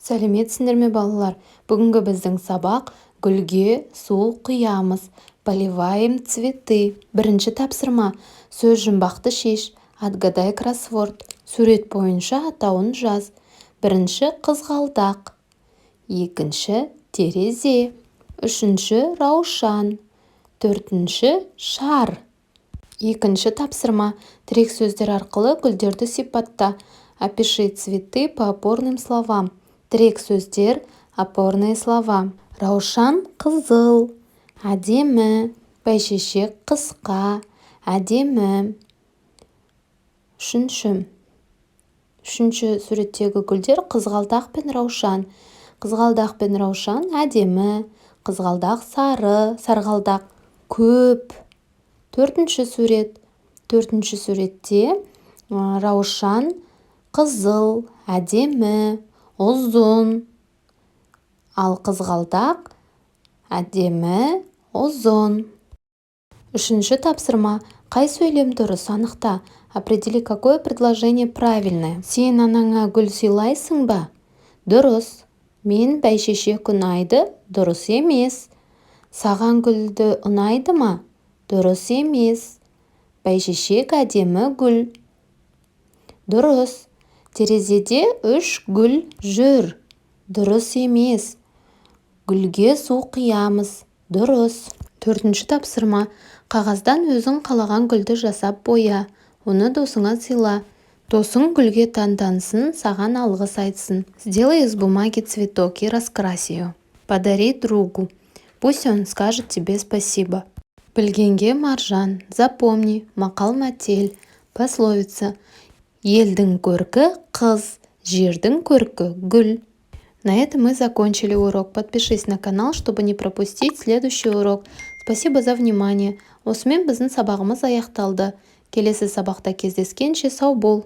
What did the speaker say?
Сәлеметсіңдер ме балалар? Бүгінгі біздің сабақ гүлге су құямыз. Поливаем цветы. Бірінші тапсырма. Сөз жұмбақты шеш. Отгадай кроссворд. Сурет бойынша атауын жаз. Бірінші қызғалдақ. Екінші терезе. Үшінші раушан. Төртінші шар. Екінші тапсырма. Тірек сөздер арқылы гүлдерді сипатта. Опиши цветы по опорным словам. Тірек сөздер, опорные слова. Раушан қызыл, әдемі, бәйшешек қысқа, әдемі. Үшінші суреттегі гүлдер қызғалдақ пен раушан. Қызғалдақ пен раушан әдемі, қызғалдақ сары, сарғалдақ көп. Төртінші суретте раушан қызыл, әдемі, ұзын. Ал қызғалдақ әдемі, ұзын. Үшінші тапсырма. Қай сөйлем дұрыс анықта? Определи, какое предложение правильное. Сен анаңа гүл сыйлайсың ба? Дұрыс. Мен бәйшешек ұнайды? Дұрыс емес. Саған гүлді ұнайды ма? Дұрыс емес. Бәйшешек әдемі гүл. Дұрыс. Терезеде 3 гүл жүр. Дұрыс емес. Гүлге су құямыз. Дұрыс. Төртінші тапсырма. Қағаздан өзің қалаған гүлді жасап боя. Оны досыңа сыйла. Досың гүлге таңдансын, саған алғыс айтсын. Сделай из бумаги цветок и раскрась ее. Подари другу. Пусть он скажет тебе спасибо. Білгенге маржан. Запомни. Мақал-мәтел. Пословица. Елдің көркі қыз, жердің көркі гүл. На этом мы закончили урок. Подпишись на канал, чтобы не пропустить следующий урок. Спасибо за внимание. Осымен біздің сабағымыз аяқталды. Келесі сабақта кездескенше сау бол.